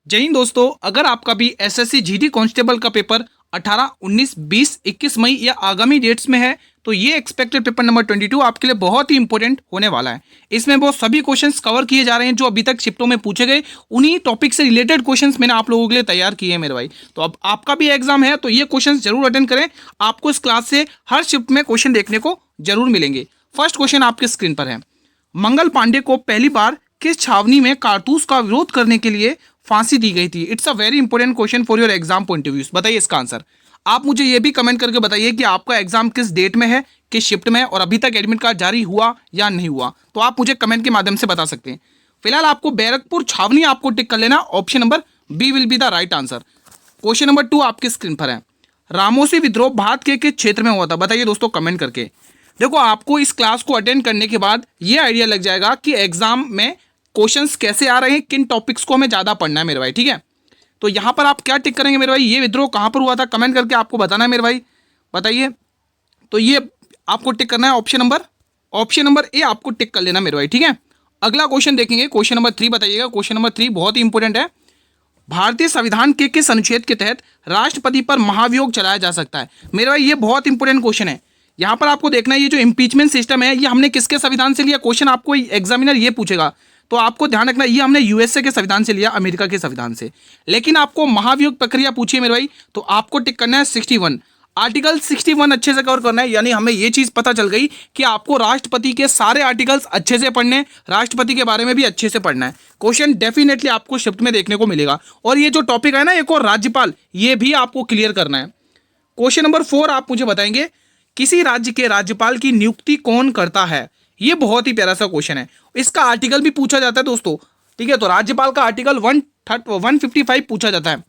जय हिंद दोस्तों, अगर आपका भी एसएससी जीडी कांस्टेबल का पेपर 18, 19, 20, 21 मई या आगामी डेट्स में है तो ये एक्सपेक्टेड पेपर नंबर 22 आपके लिए बहुत ही इंपॉर्टेंट होने वाला है। इसमें वो सभी क्वेश्चंस कवर किए जा रहे हैं जो अभी तक शिफ्टों में पूछे गए, उन्हीं टॉपिक से रिलेटेड क्वेश्चंस मैंने आप लोगों के लिए तैयार किए हैं मेरे भाई। तो अब आपका भी एग्जाम है तो ये क्वेश्चंस जरूर अटेंड करें, आपको इस क्लास से हर शिफ्ट में क्वेश्चन देखने को जरूर मिलेंगे। फर्स्ट क्वेश्चन आपके स्क्रीन पर है, मंगल पांडे को पहली बार किस छावनी में कारतूस का विरोध करने के लिए फांसी दी गई थी? It's a very important question for your exam point of view. बताइए इसका आंसर। आप मुझे ये भी कमेंट करके बताइए कि आपका एग्जाम किस डेट में है, किस शिफ्ट में है और अभी तक एडमिट कार्ड जारी हुआ या नहीं हुआ, तो आप मुझे कमेंट के माध्यम से बता सकते हैं। फिलहाल आपको बैरकपुर छावनी आपको टिक कर लेना, option number B will be the right answer. Question number 2 आपकी स्क्रीन पर है, रामोसी विद्रोह भारत के किस क्षेत्र में हुआ था? बताइए दोस्तों कमेंट करके। देखो, आपको इस क्लास को अटेंड करने के बाद ये आइडिया लग जाएगा कि एग्जाम में क्वेश्चंस कैसे आ रहे हैं, किन टॉपिक्स को हमें ज़्यादा पढ़ना है मेरे भाई। ठीक है, तो यहाँ पर आप क्या टिक करेंगे मेरे भाई? ये विद्रोह कहाँ पर हुआ था कमेंट करके आपको बताना है मेरे भाई, बताइए। तो ये आपको टिक करना है ऑप्शन नंबर ए आपको टिक कर लेना मेरे भाई। ठीक है, अगला क्वेश्चन देखेंगे, क्वेश्चन नंबर 3 बताइएगा। क्वेश्चन नंबर 3 बहुत ही इंपॉर्टेंट है, भारतीय संविधान के किस अनुच्छेद के तहत राष्ट्रपति पर महाभियोग चलाया जा सकता है? मेरे भाई ये बहुत इंपॉर्टेंट क्वेश्चन है। यहाँ पर आपको देखना है ये जो इम्पीचमेंट सिस्टम है ये हमने किसके संविधान से लिया, क्वेश्चन आपको एग्जामिनर ये पूछेगा, तो आपको ध्यान रखना ये हमने यूएसए के संविधान से लिया, अमेरिका के संविधान से। लेकिन आपको महाभियोग प्रक्रिया पूछिए मेरे भाई, तो आपको टिक करना है 61, आर्टिकल 61 अच्छे से कवर करना है। यानी हमें ये चीज पता चल गई कि आपको राष्ट्रपति के सारे आर्टिकल्स अच्छे से पढ़ने, राष्ट्रपति के बारे में भी अच्छे से पढ़ना है। क्वेश्चन डेफिनेटली आपको शिफ्ट में देखने को मिलेगा। और ये जो टॉपिक है ना एक और राज्यपाल, ये भी आपको क्लियर करना है। क्वेश्चन नंबर 4 आप मुझे बताएंगे, किसी राज्य के राज्यपाल की नियुक्ति कौन करता है? ये बहुत ही प्यारा सा क्वेश्चन है, इसका आर्टिकल भी पूछा जाता है दोस्तों। ठीक है, तो राज्यपाल का आर्टिकल 155 पूछा जाता है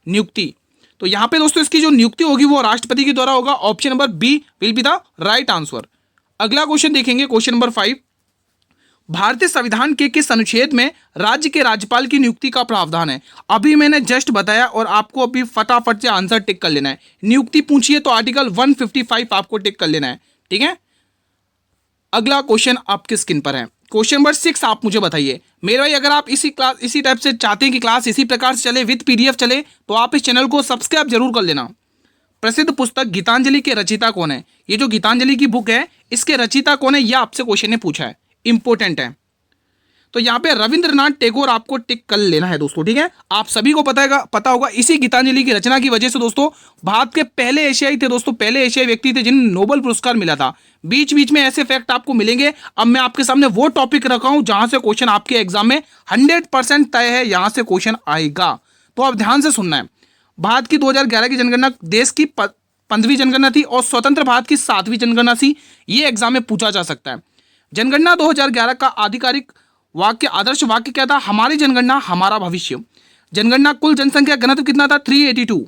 नियुक्ति। तो यहां पे दोस्तों इसकी जो नियुक्ति होगी वो राष्ट्रपति के द्वारा होगा, option number B will be the right answer. अगला क्वेश्चन देखेंगे, क्वेश्चन नंबर 5, भारतीय संविधान के किस अनुच्छेद में राज्य के राज्यपाल की नियुक्ति का प्रावधान है? अभी मैंने जस्ट बताया और आपको अभी फटाफट से आंसर टिक कर लेना है। नियुक्ति पूछिए तो आर्टिकल 155 आपको टिक कर लेना है। ठीक है, अगला क्वेश्चन आपके स्क्रीन पर है, क्वेश्चन नंबर 6 आप मुझे बताइए मेरे भाई। अगर आप इसी टाइप से चाहते हैं कि क्लास इसी प्रकार से चले, विद पीडीएफ चले, तो आप इस चैनल को सब्सक्राइब जरूर कर लेना। प्रसिद्ध पुस्तक गीतांजलि के रचयिता कौन है? ये जो गीतांजलि की बुक है इसके रचयिता कौन है, यह आपसे क्वेश्चन ने पूछा है, इंपॉर्टेंट है। तो यहाँ पे रविंद्रनाथ टैगोर आपको टिक कर लेना है दोस्तों। ठीक है, आप सभी को पता होगा इसी गीतांजलि की रचना की वजह से दोस्तों भारत के पहले एशियाई थे दोस्तों, पहले एशियाई व्यक्ति थे जिन्हें नोबेल पुरस्कार मिला था। बीच बीच में ऐसे फैक्ट आपको मिलेंगे। अब मैं आपके सामने वो टॉपिक रखा हूं जहां से क्वेश्चन आपके एग्जाम में 100% तय है, यहां से क्वेश्चन आएगा। तो आप ध्यान से सुनना है। भारत की 2011 की जनगणना देश की 15वीं जनगणना थी और स्वतंत्र भारत की 7वीं जनगणना थी। ये एग्जाम में पूछा जा सकता है। जनगणना 2011 का आधिकारिक वाक्य, आदर्श वाक्य क्या था? हमारी जनगणना हमारा भविष्य। जनगणना कुल जनसंख्या घनत्व कितना था? 382।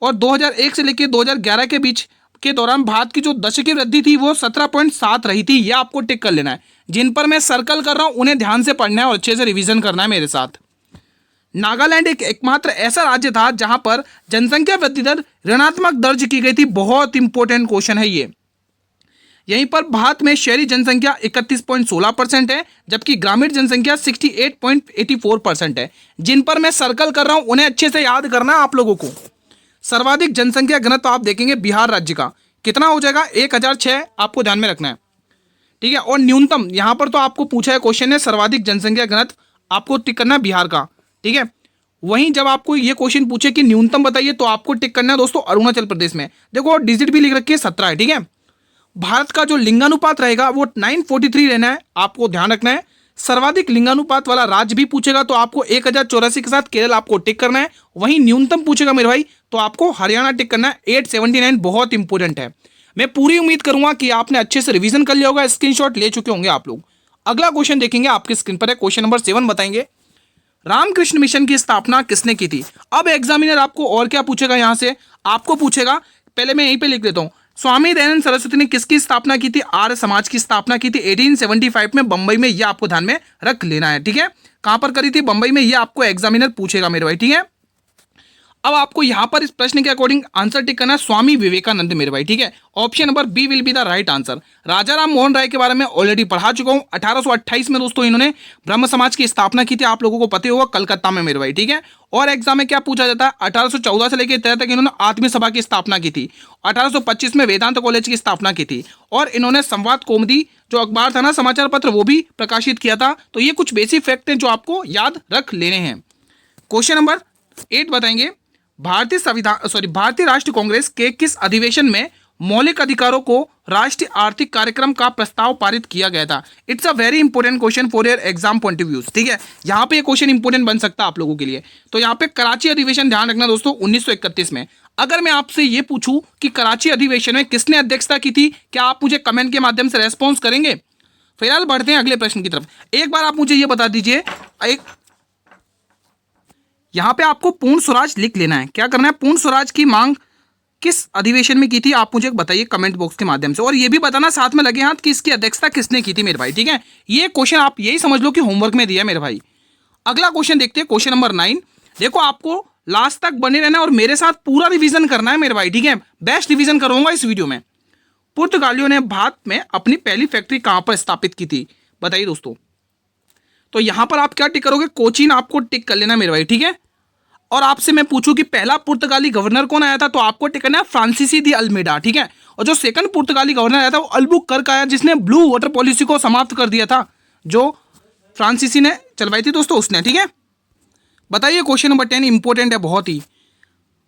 और 2001 से लेकर 2011 के बीच के दौरान भारत की जो दशकीय वृद्धि थी वो 17.7 रही थी। ये आपको टिक कर लेना है। जिन पर मैं सर्कल कर रहा हूं उन्हें ध्यान से पढ़ना है और अच्छे से रिवीजन करना है मेरे साथ। नागालैंड एक एकमात्र ऐसा राज्य था जहां पर जनसंख्या वृद्धि दर ऋणात्मक दर्ज की गई थी। बहुत इंपॉर्टेंट क्वेश्चन है ये। यहीं पर भारत में शहरी जनसंख्या 31.16% है, जबकि ग्रामीण जनसंख्या 68.84% है। जिन पर मैं सर्कल कर रहा हूं उन्हें अच्छे से याद करना है आप लोगों को। सर्वाधिक जनसंख्या घनत्व आप देखेंगे बिहार राज्य का कितना हो जाएगा? 1006 आपको ध्यान में रखना है। ठीक है, और न्यूनतम यहां पर तो आपको पूछा है क्वेश्चन है सर्वाधिक जनसंख्या घनत्व, आपको टिक करना है बिहार का। ठीक है, वहीं जब आपको ये क्वेश्चन पूछे कि न्यूनतम बताइए तो आपको टिक करना है दोस्तों अरुणाचल प्रदेश में। देखो डिजिट भी लिख रखी है 17 है। ठीक है, भारत का जो लिंगानुपात रहेगा वो 943 रहना है, आपको ध्यान रखना है। सर्वाधिक लिंगानुपात वाला राज्य भी पूछेगा तो आपको 1084 के साथ केरल आपको टिक करना है। वहीं न्यूनतम पूछेगा मेरे भाई तो आपको हरियाणा टिक करना है, 879 बहुत इंपॉर्टेंट है। मैं पूरी उम्मीद करूंगा कि आपने अच्छे से रिवीजन कर लिया होगा, स्क्रीनशॉट ले चुके होंगे आप लोग। अगला क्वेश्चन देखेंगे आपकी स्क्रीन पर है, क्वेश्चन नंबर 7 बताएंगे, रामकृष्ण मिशन की स्थापना किसने की थी? अब एग्जामिनर आपको और क्या पूछेगा, यहां से आपको पूछेगा, पहले मैं यहीं पे लिख देता हूं, स्वामी दयानंद सरस्वती ने किसकी स्थापना की थी? आर्य समाज की स्थापना की थी 1875 में बंबई में। यह आपको ध्यान में रख लेना है। ठीक है, कहां पर करी थी? बंबई में। यह आपको एग्जामिनर पूछेगा मेरे भाई। ठीक है, अब आपको यहां पर इस प्रश्न के अकॉर्डिंग आंसर टिक करना है स्वामी विवेकानंद मेरे भाई, ठीक है। Option number B will be the right answer. Raja Ram Mohan Roy के बारे में ऑलरेडी पढ़ा चुका हूं। 1828 में दोस्तों इन्होंने ब्रह्म समाज की स्थापना की थी, आप लोगों को पता होगा, कलकत्ता में मेरे भाई, ठीक है। और एग्जाम में क्या पूछा जाता है, 1814 से लेकर 13 तक इन्होंने आत्मीय सभा की स्थापना की थी। 1825 में वेदांत कॉलेज की स्थापना की थी और इन्होंने संवाद कौमुदी जो अखबार था ना, समाचार पत्र, वो भी प्रकाशित किया था। तो ये कुछ बेसिक फैक्ट हैं जो आपको याद रख लेने हैं। क्वेश्चन नंबर 8 बताएंगे, भारतीय राष्ट्रीय कांग्रेस के किस अधिवेशन में मौलिक अधिकारों को राष्ट्रीय आर्थिक कार्यक्रम का प्रस्ताव पारित किया गया था। It's a very important question for your exam point of views, ठीक है। यहाँ पे ये क्वेश्चन इंपॉर्टेंट बन सकता है आप लोगों के लिए। तो यहाँ पे कराची अधिवेशन ध्यान रखना दोस्तों, 1931 में। अगर मैं आपसे ये पूछूं कि कराची अधिवेशन में किसने अध्यक्षता की थी, क्या आप मुझे कमेंट के माध्यम से रेस्पॉन्स करेंगे। फिलहाल बढ़ते हैं अगले प्रश्न की तरफ। एक बार आप मुझे ये बता दीजिए, यहां पे आपको पूर्ण स्वराज लिख लेना है। क्या करना है, पूर्ण स्वराज की मांग किस अधिवेशन में की थी, आप मुझे बताइए कमेंट बॉक्स के माध्यम से। और ये भी बताना साथ में लगे हाथ कि इसकी अध्यक्षता किसने की थी मेरे भाई, ठीक है। ये क्वेश्चन आप यही समझ लो कि होमवर्क में दिया मेरे भाई। अगला क्वेश्चन देखते हैं, क्वेश्चन नंबर 9। देखो आपको लास्ट तक बने रहना और मेरे साथ पूरा रिवीजन करना है मेरे भाई, ठीक है। बेस्ट रिवीजन करूंगा इस वीडियो में। पुर्तगालियों ने भारत में अपनी पहली फैक्ट्री कहां पर स्थापित की थी, बताइए दोस्तों। तो यहां पर आप क्या टिक करोगे, कोचीन आपको टिक कर लेना मेरे भाई, ठीक है। और आपसे मैं पूछूं कि पहला पुर्तगाली गवर्नर कौन आया था, तो आपको टिक करना है फ्रांसीसी दी अल्मेडा, ठीक है। और जो सेकंड पुर्तगाली गवर्नर आया था वो अल्बुकर्क आया, जिसने ब्लू वाटर पॉलिसी को समाप्त कर दिया था, जो फ्रांसीसी ने चलवाई थी दोस्तों, उसने, ठीक है। बताइए क्वेश्चन नंबर 10 इंपॉर्टेंट है बहुत ही।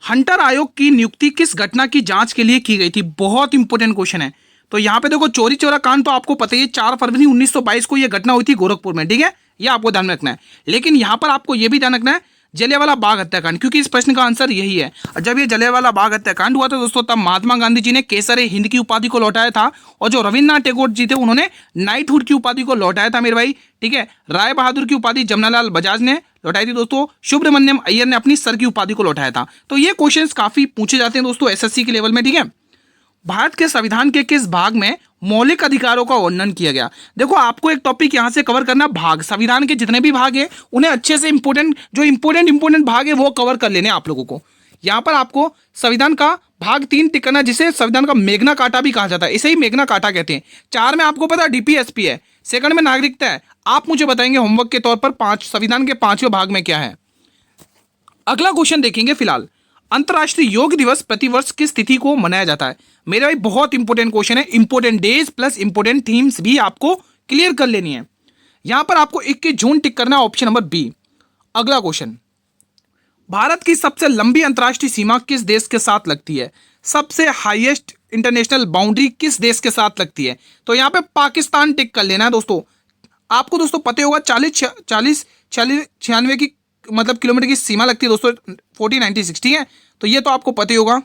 हंटर आयोग की नियुक्ति किस घटना की जांच के लिए की गई थी, बहुत इंपॉर्टेंट क्वेश्चन है। तो यहां पे देखो चोरी चोरा कांड तो आपको पता ही है, 4 फरवरी 1922 को यह घटना हुई थी गोरखपुर में, ठीक है। यह आपको ध्यान में रखना है। लेकिन यहां पर आपको यह भी ध्यान रखना है जलियांवाला बाग हत्याकांड, क्योंकि इस प्रश्न का आंसर यही है। जब ये जलियांवाला बाग हत्याकांड हुआ था दोस्तों, तब महात्मा गांधी जी ने केसर हिंद की उपाधि को लौटाया था, और जो रविन्द्रनाथ टैगोर जी थे उन्होंने नाइटहुड की उपाधि को लौटाया था मेरे भाई, ठीक है। राय बहादुर की उपाधि जमनालाल बजाज ने लौटाई थी दोस्तों। सुब्रमण्यम अय्यर ने अपनी सर की उपाधि को लौटाया था। तो ये क्वेश्चंस काफी पूछे जाते हैं दोस्तों एसएससी के लेवल में, ठीक है। भारत के संविधान के किस भाग में मौलिक अधिकारों का वर्णन किया गया। देखो आपको एक टॉपिक यहां से कवर करना, भाग, संविधान के जितने भी भाग हैं उन्हें अच्छे से इंपॉर्टेंट भाग है वो कवर कर लेने आप लोगों को। यहां पर आपको संविधान का भाग 3 टिक करना, जिसे संविधान का मेघना काटा भी कहा जाता है, इसे ही मेघना काटा कहते हैं। 4 में आपको पता डीपीएसपी है, सेकंड में नागरिकता है। आप मुझे बताएंगे होमवर्क के तौर पर 5 संविधान के 5वें भाग में क्या है। अगला क्वेश्चन देखेंगे फिलहाल, अंतर्राष्ट्रीय योग दिवस प्रतिवर्ष किस तिथि को मनाया जाता है। मेरे भाई बहुत इंपॉर्टेंट क्वेश्चन है, important days plus important themes भी आपको क्लियर कर लेनी है। यहां पर आपको 21 जून टिक करना है, ऑप्शन नंबर बी। अगला क्वेश्चन, भारत की सबसे लंबी अंतर्राष्ट्रीय सीमा किस देश के साथ लगती है, सबसे हाईएस्ट इंटरनेशनल बाउंड्री किस देश के साथ लगती है। तो यहां पे पाकिस्तान टिक कर लेना है दोस्तों। आपको दोस्तों पता होगा 46 की मतलब किलोमीटर की सीमा लगती है दोस्तों, 4096, ठीक है। तो ये तो आपको पता ही होगा।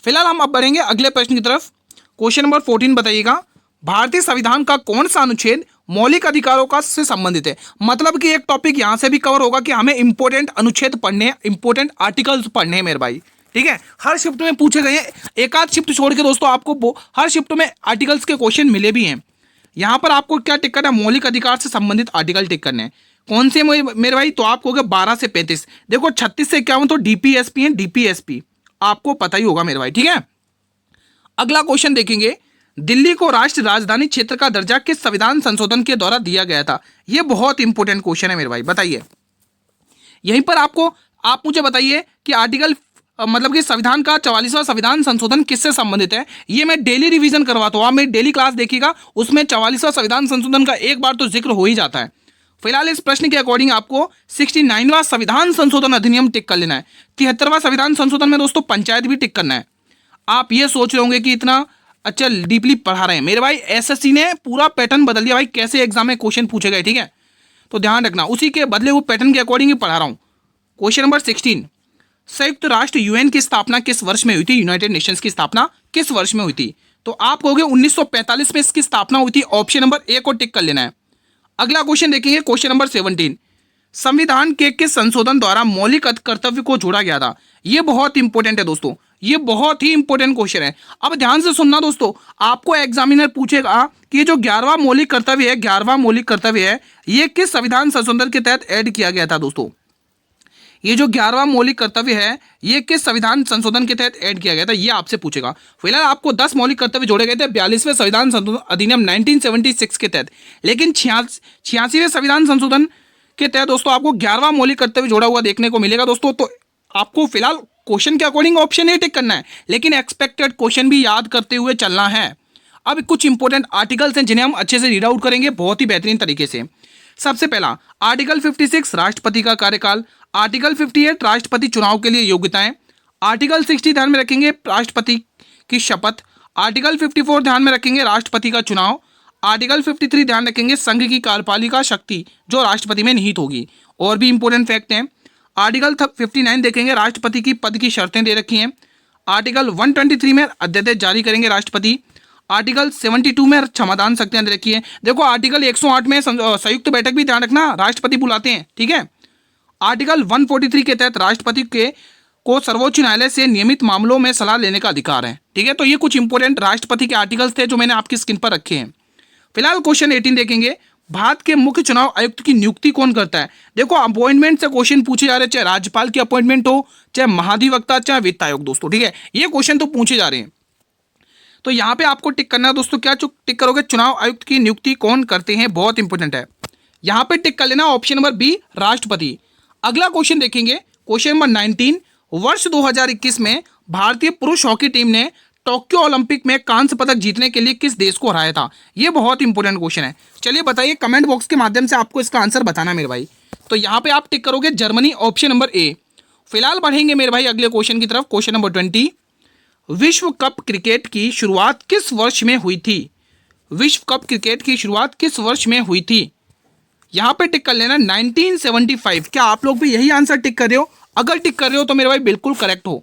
फिलहाल हम अब बढ़ेंगे अगले प्रश्न की तरफ। क्वेश्चन नंबर 14 बताइएगा, भारतीय संविधान का कौन सा अनुच्छेद मौलिक अधिकारों का से संबंधित है। मतलब कि एक टॉपिक यहां से भी कवर होगा कि हमें इंपॉर्टेंट अनुच्छेद पढ़ने, इंपॉर्टेंट आर्टिकल्स पढ़ने हैं मेरे भाई, ठीक है। हर शिफ्ट में पूछे गए, एक आध शिफ्ट छोड़ के दोस्तों आपको हर शिफ्ट में आर्टिकल्स के क्वेश्चन मिले भी हैं। यहां पर आपको क्या टिक करना है, मौलिक अधिकार से संबंधित आर्टिकल टिक करने हैं। कौन से मेरे भाई, तो आपको हो गया 12 से 35। देखो 36 से 51 तो डीपीएसपी है, डीपीएसपी आपको पता ही होगा मेरे भाई, ठीक है। अगला क्वेश्चन देखेंगे, दिल्ली को राष्ट्रीय राजधानी क्षेत्र का दर्जा किस संविधान संशोधन के द्वारा दिया गया था। यह बहुत इंपॉर्टेंट क्वेश्चन है मेरे भाई, बताइए। यहीं पर आप मुझे बताइए कि आर्टिकल मतलब कि संविधान का 44वां संविधान संशोधन किससे संबंधित है। ये मैं डेली रिवीजन करवाता हूं, आप मेरी डेली क्लास देखिएगा, उसमें 44वां संविधान संशोधन का एक बार तो जिक्र हो ही जाता है। फिलहाल इस प्रश्न के अकॉर्डिंग आपको 69वां संविधान संशोधन अधिनियम टिक कर लेना है। 73वां संविधान संशोधन में दोस्तों पंचायत भी टिक करना है। आप ये सोच रहे होंगे कि इतना अच्छा डीपली पढ़ा रहे हैं मेरे भाई, एसएससी ने पूरा पैटर्न बदल दिया भाई, कैसे एग्जाम में क्वेश्चन पूछे गए, ठीक है। तो ध्यान रखना, उसी के बदले वो पैटर्न के अकॉर्डिंग ही पढ़ा रहा हूं। क्वेश्चन नंबर 16, संयुक्त राष्ट्र यूएन की स्थापना किस वर्ष में हुई थी। यूनाइटेड नेशंस की स्थापना किस वर्ष में हुई थी। तो आप कहोगे 1945 में इसकी स्थापना हुई थी, ऑप्शन नंबर ए को टिक कर लेना है। अगला क्वेश्चन देखेंगे, क्वेश्चन नंबर 17, संविधान के किस संशोधन द्वारा मौलिक कर्तव्य को जोड़ा गया था। यह बहुत इंपॉर्टेंट है दोस्तों, ये बहुत ही इंपॉर्टेंट क्वेश्चन है। अब ध्यान से सुनना दोस्तों, आपको एग्जामिनर पूछेगा कि ये जो 11वां मौलिक कर्तव्य है, ये किस संविधान संशोधन के तहत ऐड किया गया था दोस्तों। ये जो 11वां मौलिक कर्तव्य है ये किस संविधान संशोधन के तहत ऐड किया गया था, ये आपसे पूछेगा। फिलहाल आपको 10 मौलिक कर्तव्य जोड़े गए थे 42वें संविधान संशोधन अधिनियम 1976 के तहत, लेकिन 86वें संविधान संशोधन के तहत दोस्तों आपको 11वां मौलिक कर्तव्य जोड़ा हुआ देखने को मिलेगा दोस्तों। तो आपको फिलहाल क्वेश्चन के अकॉर्डिंग ऑप्शन ए टिक करना है, लेकिन एक्सपेक्टेड क्वेश्चन भी याद करते हुए चलना है। अब कुछ इंपॉर्टेंट आर्टिकल्स हैं जिन्हें हम अच्छे से रीड आउट करेंगे बहुत ही बेहतरीन तरीके से। सबसे पहला आर्टिकल 56 राष्ट्रपति का कार्यकाल, आर्टिकल 58 राष्ट्रपति चुनाव के लिए योग्यताएं, आर्टिकल 60 ध्यान में रखेंगे राष्ट्रपति की शपथ, आर्टिकल 54 ध्यान में रखेंगे राष्ट्रपति का चुनाव, आर्टिकल 53 ध्यान रखेंगे संघ की कार्यपालिका शक्ति जो राष्ट्रपति में निहित होगी। और भी इंपॉर्टेंट फैक्ट हैं, आर्टिकल 59 देखेंगे राष्ट्रपति की पद की शर्तें दे रखी हैं, आर्टिकल 123 में अध्यादेश जारी करेंगे राष्ट्रपति, आर्टिकल 72 में क्षमादान शक्तियां दे रखी है। देखो आर्टिकल 108 में संयुक्त बैठक भी ध्यान रखना राष्ट्रपति बुलाते हैं, ठीक है। आर्टिकल 143 के तहत राष्ट्रपति को सर्वोच्च न्यायालय से नियमित मामलों में सलाह लेने का अधिकार है, ठीक है। तो ये कुछ इंपॉर्टेंट राष्ट्रपति के आर्टिकल्स थे जो मैंने आपकी स्क्रीन पर रखे हैं। फिलहाल क्वेश्चन 18 देखेंगे, भारत के मुख्य चुनाव आयुक्त की नियुक्ति कौन करता है। देखो अपॉइंटमेंट से क्वेश्चन पूछे जा रहे हैं, चाहे राज्यपाल की अपॉइंटमेंट हो, चाहे महाधिवक्ता, चाहे वित्त आयोग दोस्तों, ठीक है। ये क्वेश्चन तो पूछे जा रहे हैं। तो यहाँ पे आपको टिक करना है दोस्तों, क्या टिक करोगे, चुनाव आयुक्त की नियुक्ति कौन करते हैं, बहुत इंपॉर्टेंट है। यहाँ पे टिक कर लेना ऑप्शन नंबर बी राष्ट्रपति। अगला क्वेश्चन देखेंगे, क्वेश्चन नंबर 19, वर्ष 2021 में भारतीय पुरुष हॉकी टीम ने टोक्यो ओलंपिक में कांस्य पदक जीतने के लिए किस देश को हराया था। ये बहुत इंपॉर्टेंट क्वेश्चन है। चलिए बताइए, कमेंट बॉक्स के माध्यम से आपको इसका आंसर बताना मेरे भाई। तो यहाँ पे आप टिक करोगे जर्मनी, ऑप्शन नंबर ए। फिलहाल बढ़ेंगे मेरे भाई अगले क्वेश्चन की तरफ। क्वेश्चन नंबर 20, विश्व कप क्रिकेट की शुरुआत किस वर्ष में हुई थी। विश्व कप क्रिकेट की शुरुआत किस वर्ष में हुई थी। यहाँ पे टिक कर लेना 1975। क्या आप लोग भी यही आंसर टिक कर रहे हो? अगर टिक कर रहे हो तो मेरे भाई बिल्कुल करेक्ट हो।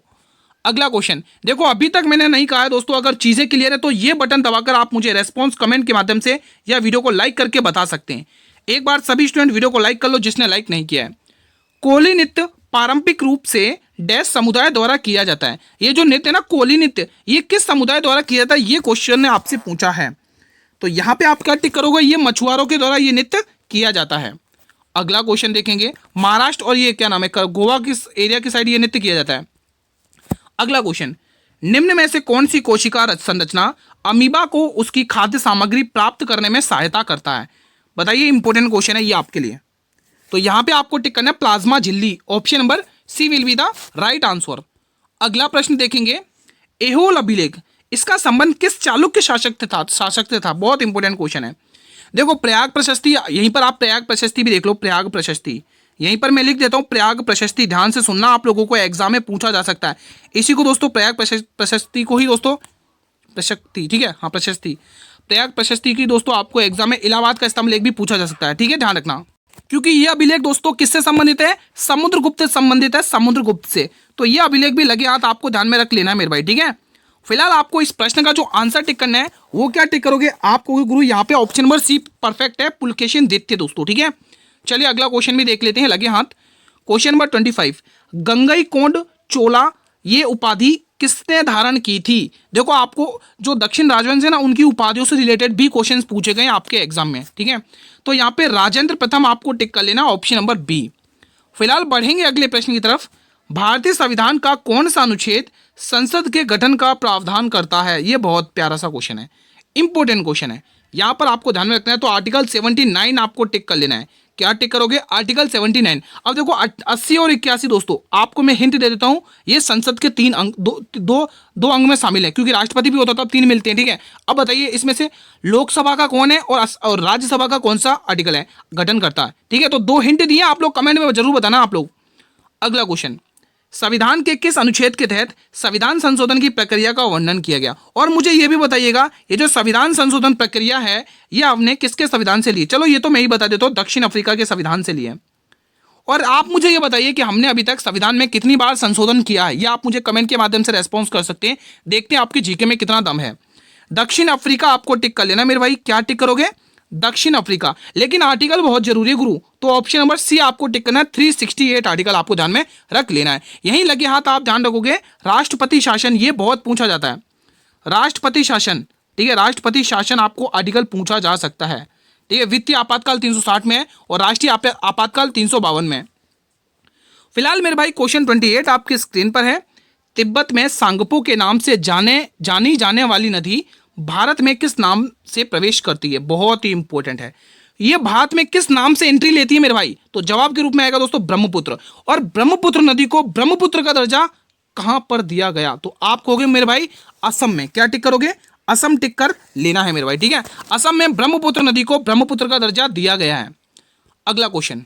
अगला क्वेश्चन देखो, अभी तक मैंने नहीं कहा है दोस्तों, अगर चीजें क्लियर है तो ये बटन दबाकर आप मुझे रेस्पॉन्स कमेंट के माध्यम से या वीडियो को लाइक करके बता सकते हैं। एक बार सभी स्टूडेंट वीडियो को लाइक कर लो जिसने लाइक नहीं किया है। कोली नृत्य पारंपरिक रूप से डैश समुदाय द्वारा किया जाता है। ये जो नृत्य है ना कोली नृत्य, ये किस समुदाय द्वारा किया जाता है, ये क्वेश्चन ने आपसे पूछा है। तो यहाँ पे आप क्या टिक करोगे, ये मछुआरों के द्वारा ये नृत्य किया जाता है। अगला क्वेश्चन देखेंगे, महाराष्ट्र और ये क्या नाम है, गोवा किस एरिया की साइड ये नृत्य किया जाता है। अगला क्वेश्चन, निम्न में से कौन सी कोशिका संरचना अमीबा को उसकी खाद्य सामग्री प्राप्त करने में सहायता करता है। बताइए, इंपॉर्टेंट क्वेश्चन है ये आपके लिए। तो यहां पे आपको टिक करना है प्लाज्मा झिल्ली, option number C will be the right answer. अगला प्रश्न देखेंगे, एहोल अभिलेख, इसका संबंध किस चालुक्य शासक से था। बहुत इंपॉर्टेंट क्वेश्चन है। देखो प्रयाग प्रशस्ति, यहीं पर आप प्रयाग प्रशस्ति भी देख लो, प्रयाग प्रशस्ति यहीं पर मैं लिख देता हूं प्रयाग प्रशस्ति, ध्यान से सुनना, आप लोगों को एग्जाम में पूछा जा सकता है। इसी को दोस्तों प्रयाग प्रशस्ति को ही दोस्तों प्रशस्ति, ठीक है, हाँ प्रशस्ति, प्रयाग प्रशस्ति की दोस्तों आपको एग्जाम में इलाहाबाद का स्तंभ भी पूछा जा सकता है, ठीक है, ध्यान रखना। क्योंकि यह अभिलेख दोस्तों किससे संबंधित है, समुद्रगुप्त से संबंधित है, समुद्रगुप्त से। तो यह अभिलेख भी लगे हाथ आपको ध्यान में रख लेना है मेरे भाई, ठीक है। फिलहाल आपको इस प्रश्न का जो आंसर टिक करना है वो क्या टिक करोगे, आपको गुरु यहाँ पे ऑप्शन नंबर सी परफेक्ट है, पुलकेशिन दैत्य दोस्तों, ठीक है। चलिए अगला क्वेश्चन भी देख लेते हैं लगे हाथ। क्वेश्चन नंबर 25, गंगईकोंड चोला ये उपाधि किसने धारण की थी। देखो आपको जो दक्षिण राजवंश है ना उनकी उपाधियों से रिलेटेड भी क्वेश्चंस पूछे गए आपके एग्जाम में, ठीक है। तो यहाँ पे राजेंद्र प्रथम आपको टिक कर लेना, ऑप्शन नंबर बी। फिलहाल बढ़ेंगे अगले प्रश्न की तरफ। भारतीय संविधान का कौन सा अनुच्छेद संसद के गठन का प्रावधान करता है। ये बहुत प्यारा सा क्वेश्चन है, इंपॉर्टेंट क्वेश्चन है, यहाँ पर आपको ध्यान में रखना है। तो आर्टिकल 79 आपको टिक कर लेना है। क्या टिक करोगे, आर्टिकल 79। अब देखो 80 और 81 दोस्तों आपको मैं हिंट दे देता हूं, ये संसद के 3 अंग दो अंग में शामिल है, क्योंकि राष्ट्रपति भी होता था, 3 मिलते हैं, ठीक है। अब बताइए इसमें से लोकसभा का कौन है और राज्यसभा का कौन सा आर्टिकल है गठन करता है, ठीक है। तो 2 हिंट दिए, आप लोग कमेंट में जरूर बताना आप लोग। अगला क्वेश्चन, संविधान के किस अनुच्छेद के तहत संविधान संशोधन की प्रक्रिया का वर्णन किया गया। और मुझे यह भी बताइएगा, ये जो संविधान संशोधन प्रक्रिया है ये आपने किसके संविधान से ली। चलो ये तो मैं ही बता देता हूं, दक्षिण अफ्रीका के संविधान से लिए। और आप मुझे ये बताइए कि हमने अभी तक संविधान में कितनी बार संशोधन किया है, ये आप मुझे कमेंट के माध्यम से रेस्पॉन्स कर सकते हैं। देखते हैं आपके जीके में कितना दम है। दक्षिण अफ्रीका आपको टिक कर लेना मेरे भाई। क्या टिक करोगे, दक्षिण अफ्रीका। लेकिन आर्टिकल बहुत जरूरी है गुरु, तो ऑप्शन नंबर सी आपको टिक करना है। 368 आर्टिकल आपको ध्यान में रख लेना है। यहीं लगे हाथ आप ध्यान रखोगे, राष्ट्रपति शासन ये बहुत पूछा जाता है, राष्ट्रपति शासन, ठीक है। राष्ट्रपति शासन आपको आर्टिकल पूछा जा सकता है, ठीक है। वित्तीय आपातकाल 360 में है और राष्ट्रीय आपातकाल 352 में। फिलहाल मेरे भाई क्वेश्चन 28 आपके स्क्रीन पर है। तिब्बत में सांगपो के नाम से जानी जाने वाली नदी भारत में किस नाम से प्रवेश करती है? बहुत ही इंपॉर्टेंट है। ये भारत में किस नाम से एंट्री लेती है मेरे भाई? तो जवाब के रूप में आएगा दोस्तों ब्रह्मपुत्र। और ब्रह्मपुत्र नदी को ब्रह्मपुत्र का दर्जा कहां पर दिया गया? तो आप कहोगे मेरे भाई असम में। क्या टिक करोगे? असम टिक कर लेना है मेरे भाई, ठीक है। असम में ब्रह्मपुत्र नदी को ब्रह्मपुत्र का दर्जा दिया गया है। अगला क्वेश्चन,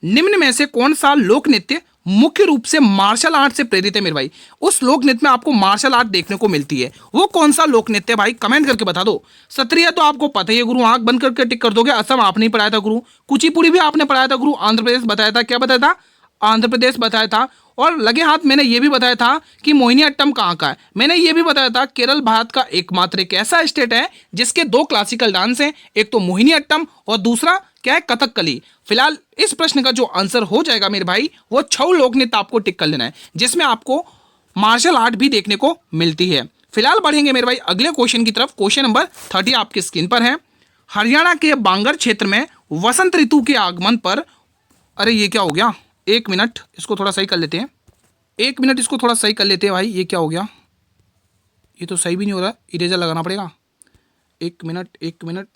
निम्न में से कौन सा लोक नृत्य मुख्य रूप से मार्शल आर्ट से प्रेरित है मेरे भाई? उस लोक नृत्य में आपको मार्शल आर्ट देखने को मिलती है, वो कौन सा लोक नृत्य है भाई? कमेंट करके बता दो। क्षत्रिय तो आपको पता ही है गुरु, आंख बंद करके टिक कर दोगे। असम आपने पढ़ाया था गुरु। कुचिपुड़ी भी आपने पढ़ाया था गुरु। आंध्र प्रदेश बताया था। क्या बताया था? आंध्र प्रदेश बताया था। और लगे हाथ मैंने ये भी बताया था कि मोहिनीअट्टम कहाँ का है। मैंने ये भी बताया था केरल भारत का एकमात्र एक ऐसा स्टेट है जिसके 2 क्लासिकल डांस हैं, एक तो मोहिनीअट्टम और दूसरा क्या है? कथकली। फिलहाल इस प्रश्न का जो आंसर हो जाएगा मेरे भाई वो 6 लोक नृत्य आपको टिक कर लेना है, जिसमें आपको मार्शल आर्ट भी देखने को मिलती है। फिलहाल बढ़ेंगे मेरे भाई अगले क्वेश्चन की तरफ। क्वेश्चन नंबर 30 आपकी स्क्रीन पर है। हरियाणा के बांगर क्षेत्र में वसंत ऋतु के आगमन पर, अरे ये क्या हो गया? 1 मिनट, इसको थोड़ा सही कर लेते हैं। 1 मिनट, इसको थोड़ा सही कर लेते हैं भाई। ये क्या हो गया? ये तो सही भी नहीं हो रहा, इरेजर लगाना पड़ेगा। 1 मिनट, 1 मिनट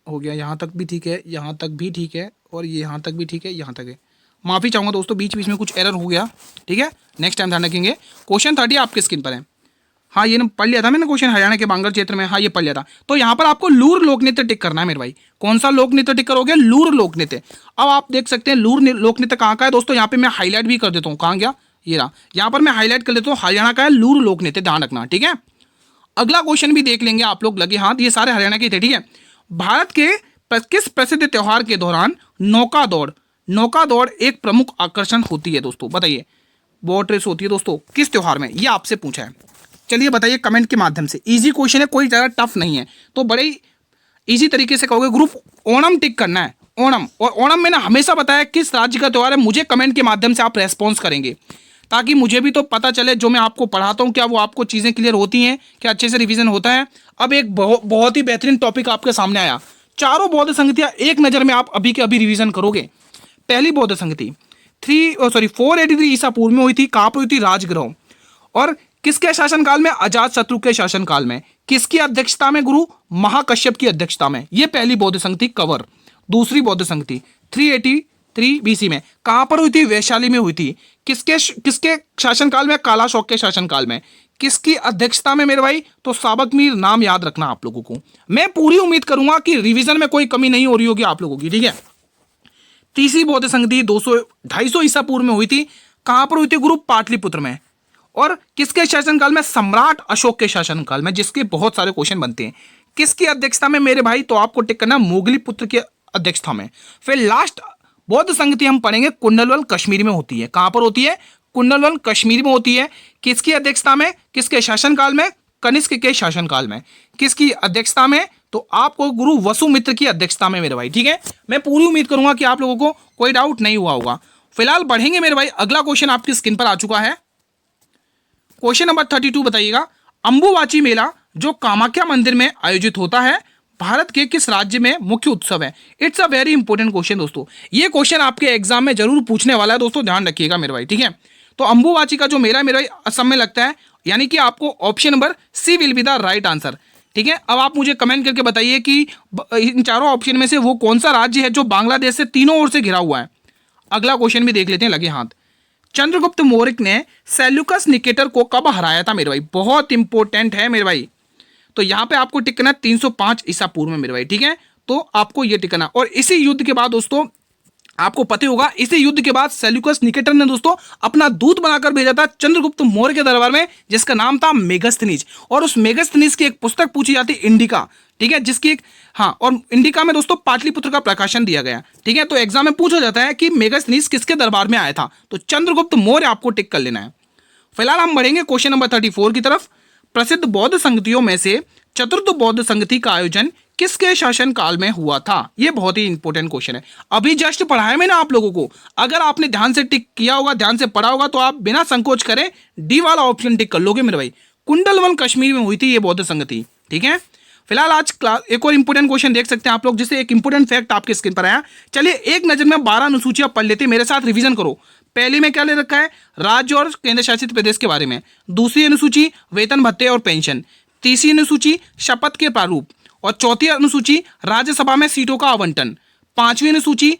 हो गया। यहाँ तक भी ठीक है, यहाँ तक भी ठीक है, और ये यहाँ तक भी ठीक है, यहाँ तक है। माफ़ी चाहूँगा दोस्तों, बीच बीच में कुछ एरर हो गया, ठीक है। नेक्स्ट टाइम ध्यान रखेंगे। क्वेश्चन 30 आपके स्क्रीन पर है। हाँ, ये पढ़ लिया था मैंने क्वेश्चन, हरियाणा के बांगर क्षेत्र में। हाँ, ये पढ़ लिया था। तो यहाँ पर आपको लूर लोक नृत्य टिक करना है मेरे भाई। कौन सा लोक नृत्य टिक करोगे? लूर लोक नृत्य। अब आप देख सकते हैं लूर लोक नृत्य कहाँ का है दोस्तों। यहाँ पे मैं हाईलाइट भी कर देता हूँ। कहाँ गया? ये रहा। यहाँ पर मैं हाईलाइट कर देता हूँ, हरियाणा का है लूर लोक नृत्य, ध्यान रखना, ठीक है। अगला क्वेश्चन भी देख लेंगे आप लोग, लगे हाथ। ये सारे हरियाणा के थे, ठीक है। भारत के किस प्रसिद्ध त्योहार के दौरान नौका दौड़ एक प्रमुख आकर्षण होती है दोस्तों? बताइए। बोट रेस होती है दोस्तों किस त्योहार में? ये आपसे पूछा है। चलिए बताइए कमेंट के माध्यम से। इजी क्वेश्चन है, कोई ज़्यादा टफ नहीं है, तो बड़े इजी तरीके से कहोगे ग्रुप ओणम टिक करना है। ओणम, और ओणम मैंने हमेशा बताया किस राज्य का त्यौहार है। मुझे कमेंट के माध्यम से आप रेस्पॉन्स करेंगे, ताकि मुझे भी तो पता चले जो मैं आपको पढ़ाता हूँ क्या वो आपको चीज़ें क्लियर होती हैं, क्या अच्छे से रिवीजन होता है। अब एक बहुत ही बेहतरीन टॉपिक आपके सामने आया। चारों बौद्ध संगतियाँ एक नज़र में आप अभी के अभी रिवीजन करोगे। पहली बौद्ध संगति 483 ईसा पूर्व में हुई थी। कहाँ पर हुई थी? राजगृह। और किसके शासनकाल में? अजातशत्रु के शासनकाल में। किसकी अध्यक्षता में गुरु? महाकश्यप की अध्यक्षता में। ये पहली बौद्ध संगति कवर। दूसरी बौद्ध संगति 383 BC में कहाँ पर हुई थी? वैशाली में हुई थी। किसके शासनकाल में? कालाशोक के शासनकाल में। किसकी अध्यक्षता में मेरे भाई? तो साबक मीर। नाम याद रखना आप लोगों को। मैं पूरी उम्मीद करूंगा कि रिवीजन में कोई कमी नहीं हो रही होगी आप लोगों की, ठीक है। तीसरी बौद्ध संगति 250 ईसा पूर्व में हुई थी। कहां पर हुई थी गुरु? पाटलिपुत्र में। और किसके शासनकाल में? सम्राट अशोक के शासनकाल में, जिसके बहुत सारे क्वेश्चन बनते हैं। किसकी अध्यक्षता में मेरे भाई? तो आपको टिक करना मोगली पुत्र की अध्यक्षता में। फिर लास्ट बौद्ध संगति हम पढ़ेंगे कुंडलवल कश्मीर में होती है। कहां पर होती है? कुंडलवल कश्मीर में होती है। किसकी अध्यक्षता में? किसके शासनकाल में? कनिष्क के शासनकाल में। किसकी अध्यक्षता में? तो आपको गुरु वसुमित्र की अध्यक्षता में मेरे भाई, ठीक है। मैं पूरी उम्मीद करूंगा कि आप लोगों को कोई डाउट नहीं हुआ होगा। फिलहाल बढ़ेंगे मेरे भाई, अगला क्वेश्चन आपकी स्क्रीन पर आ चुका है। क्वेश्चन नंबर 32 बताइएगा। अंबुबाची मेला जो कामाख्या मंदिर में आयोजित होता है भारत के किस राज्य में मुख्य उत्सव है? It's a very important question दोस्तों। ये क्वेश्चन आपके एग्जाम में जरूर पूछने वाला है दोस्तों, ध्यान रखिएगा मेरे भाई, ठीक है। तो अंबुबाची का जो मेला मेरे भाई असम में लगता है, यानी कि आपको option number C will be the right answer, ठीक है। अब आप मुझे कमेंट करके बताइए कि इन चारों ऑप्शन में से वो कौन सा राज्य है जो बांग्लादेश से तीनों ओर से घिरा हुआ है। अगला क्वेश्चन भी देख लेते हैं, लगे हाथ। चंद्रगुप्त मौर्य ने सेल्यूकस निकेटर को कब हराया था मेरे भाई? बहुत इंपॉर्टेंट है मेरे भाई। तो यहाँ पे आपको टिकना 305 ईसा पूर्व में मेरे भाई, ठीक है। तो आपको ये टिकना, और इसी युद्ध के बाद दोस्तों आपको पता होगा, इसी युद्ध के बाद सेल्यूकस निकेटर ने दोस्तों अपना दूत बनाकर भेजा था चंद्रगुप्त मौर्य के दरबार में, जिसका नाम था मेगस्थनीज। और उस मेगस्थनीज की एक पुस्तक पूछी जाती इंडिका, ठीक है, जिसकी एक, हाँ, और इंडिका में दोस्तों पाटलिपुत्र का प्रकाशन दिया गया, ठीक है। तो एग्जाम में पूछा जाता है कि मेगस्थनीज किसके दरबार में आया था? तो चंद्रगुप्त मौर्य आपको टिक कर लेना है। फिलहाल हम बढ़ेंगे क्वेश्चन नंबर 34 की तरफ। प्रसिद्ध बौद्ध संगतियों में से चतुर्थ बौद्ध संगति का आयोजन किसके शासन काल में हुआ था? यह बहुत ही इंपॉर्टेंट क्वेश्चन है। अभी जस्ट पढ़ाया मैंने आप लोगों को, अगर आपने ध्यान से टिक किया होगा, ध्यान से पढ़ा होगा, तो आप बिना संकोच करें डी वाला ऑप्शन टिक कर लोगे मेरे भाई। कुंडलवन कश्मीर में हुई थी ये बौद्ध संगति, ठीक है। फिलहाल आज क्लास एक और इंपॉर्टेंट क्वेश्चन देख सकते हैं आप लोग, जिससे एक इंपॉर्टेंट फैक्ट आपके स्क्रीन पर आया। चलिए एक नजर में 12 अनुसूचियां पढ़ लेते, मेरे साथ रिवीजन करो। पहली में क्या ले रखा है, राज्य और केंद्र शासित प्रदेश के बारे में। दूसरी अनुसूची वेतन भत्ते और पेंशन। तीसरी अनुसूची शपथ के प्रारूप। और चौथी अनुसूची राज्यसभा में सीटों का आवंटन। पांचवी अनुसूची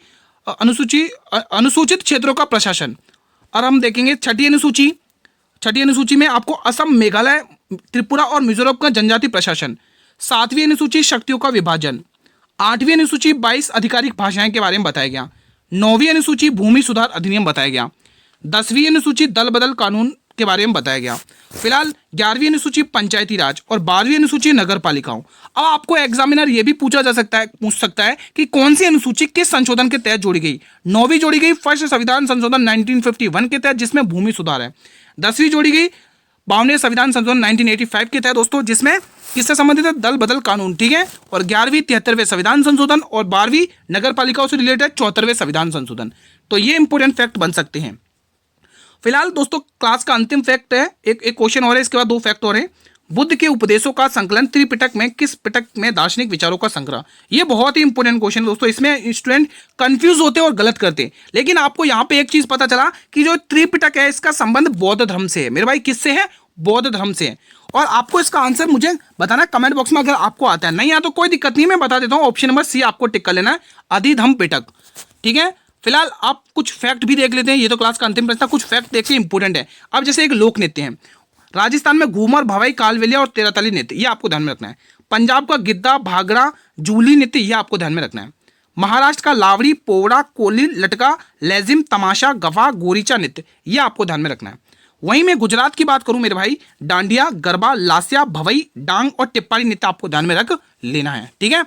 अनुसूचित क्षेत्रों का प्रशासन। और हम देखेंगे छठी अनुसूची में आपको असम, मेघालय, त्रिपुरा और मिजोरम का जनजाति प्रशासन। सातवीं अनुसूची शक्तियों का विभाजन। आठवीं अनुसूची 22 आधिकारिक भाषाएं के बारे में बताया गया। नौवीं अनुसूची भूमि सुधार अधिनियम बताया गया। 10वीं अनुसूची दल बदल कानून के बारे में बताया गया। फिलहाल 11वीं अनुसूची पंचायती राज और 12वीं अनुसूची नगर पालिकाओं। अब आपको एग्जामिनर ये भी पूछ सकता है कि कौन सी अनुसूची किस संशोधन के तहत जोड़ी गई। 9वीं जोड़ी गई फर्स्ट संविधान संशोधन 1951 के तहत, जिसमें भूमि सुधार है। 10वीं जोड़ी गई 52वें संविधान संशोधन 1985 के तहत दोस्तों, जिसमें किससे संबंधित है, दल बदल कानून, ठीक है। और 11वीं 73वें संविधान संशोधन और 12वीं नगर पालिकाओं से रिलेटेड 74वें संविधान संशोधन। तो ये इंपोर्टेंट फैक्ट बन सकते हैं। फिलहाल दोस्तों क्लास का अंतिम फैक्ट है, एक क्वेश्चन और है, इसके बाद 2 फैक्ट और हैं। बुद्ध के उपदेशों का संकलन त्रिपिटक में किस पिटक में दार्शनिक विचारों का संग्रह। ये बहुत ही इंपॉर्टेंट क्वेश्चन है दोस्तों, इसमें स्टूडेंट कंफ्यूज होते हैं और गलत करते हैं। लेकिन आपको यहाँ पे एक चीज पता चला कि जो त्रिपिटक है इसका संबंध बौद्ध धर्म से है। मेरे भाई किससे है, बौद्ध धर्म से है। और आपको इसका आंसर मुझे बताना कमेंट बॉक्स में, अगर आपको आता है। नहीं आता तो कोई दिक्कत नहीं, मैं बता देता हूँ। ऑप्शन नंबर सी आपको टिक कर लेना है, अधिधम पिटक, ठीक है। फिलहाल आप कुछ फैक्ट भी देख लेते हैं, ये तो क्लास का अंतिम प्रश्न था, कुछ फैक्ट देखिए इंपॉर्टेंट है। अब जैसे एक लोक नृत्य है राजस्थान में, घूमर, भवाई, कालबेलिया और तेराताली नृत्य, ये आपको ध्यान में रखना है। पंजाब का गिद्धा, भागड़ा, जूली नृत्य, ये आपको ध्यान में रखना है। महाराष्ट्र का लावड़ी, पोवड़ा, कोली, लटका, लेजिम, तमाशा, गवा, गोरीचा नृत्य, ये आपको ध्यान में रखना है। वहीं मैं गुजरात की बात करूं मेरे भाई, डांडिया, गरबा, लासिया, भवई, डांग और टिप्पाणी नृत्य आपको ध्यान में रख लेना है, ठीक है।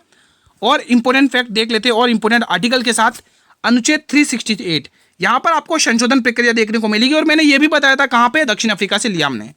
और इंपोर्टेंट फैक्ट देख लेते हैं और इंपोर्टेंट आर्टिकल के साथ। अनुच्छेद 368, यहां पर आपको संशोधन प्रक्रिया देखने को मिलेगी। और मैंने ये भी बताया था कहां पे, दक्षिण अफ्रीका से लिया हमने।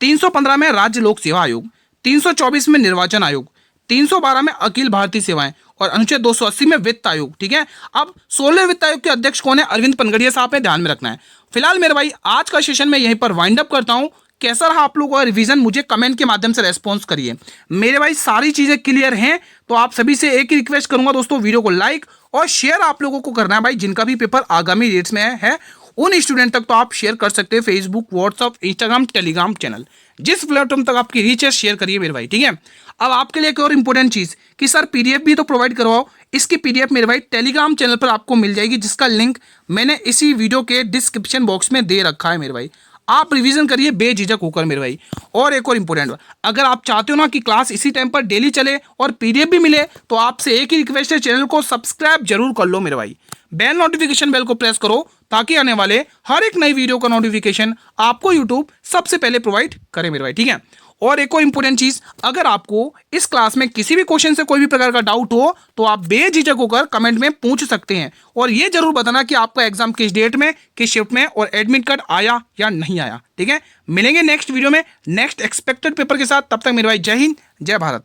315 में राज्य लोक सेवा आयोग, 324 में निर्वाचन आयोग, 312 में अखिल भारतीय सेवाएं और अनुच्छेद 280 में वित्त आयोग, ठीक है। अब 16 वित्त आयोग के अध्यक्ष कौन है, अरविंद पनगड़िया साहब है, ध्यान में रखना है। फिलहाल मेरे भाई आज का सेशन मैं यहीं पर वाइंड अप करता हूं। कैसा रहा आप लोगों का रिवीजन, मुझे कमेंट के माध्यम से रेस्पॉन्स करिए। मेरे भाई सारी चीजें क्लियर हैं, तो आप सभी से एक ही रिक्वेस्ट करूंगा दोस्तों, वीडियो को लाइक और शेयर आप लोगों को करना है भाई। जिनका भी पेपर आगामी डेट्स में है उन स्टूडेंट तक तो आप शेयर कर सकते हैं, Facebook, WhatsApp, Instagram, Telegram channel, जिस प्लेटफॉर्म तक आपकी रीच है शेयर करिए मेरे भाई, ठीक है। अब आपके लिए एक और इंपॉर्टेंट चीज कि सर पीडीएफ भी तो प्रोवाइड करवाओ। इसकी पीडीएफ मेरे भाई टेलीग्राम चैनल पर आपको मिल जाएगी, जिसका लिंक मैंने इसी वीडियो के डिस्क्रिप्शन बॉक्स में दे रखा है मेरे भाई। आप रिवीजन करिए बेझिझक होकर मेरे भाई। और एक और इंपॉर्टेंट, अगर आप चाहते हो ना कि क्लास इसी टाइम पर डेली चले और पीडीएफ भी मिले, तो आपसे एक ही रिक्वेस्ट है, चैनल को सब्सक्राइब जरूर कर लो मेरे भाई। बेल नोटिफिकेशन बेल को प्रेस करो ताकि आने वाले हर एक नई वीडियो का नोटिफिकेशन आपको यूट्यूब सबसे पहले प्रोवाइड करे मेरे भाई, ठीक है। और एक और इंपॉर्टेंट चीज, अगर आपको इस क्लास में किसी भी क्वेश्चन से कोई भी प्रकार का डाउट हो तो आप बेझिझक होकर कमेंट में पूछ सकते हैं। और ये जरूर बताना कि आपका एग्जाम किस डेट में, किस शिफ्ट में और एडमिट कार्ड आया या नहीं आया, ठीक है। मिलेंगे नेक्स्ट वीडियो में नेक्स्ट एक्सपेक्टेड पेपर के साथ, तब तक मेरे भाई जय हिंद, जय भारत।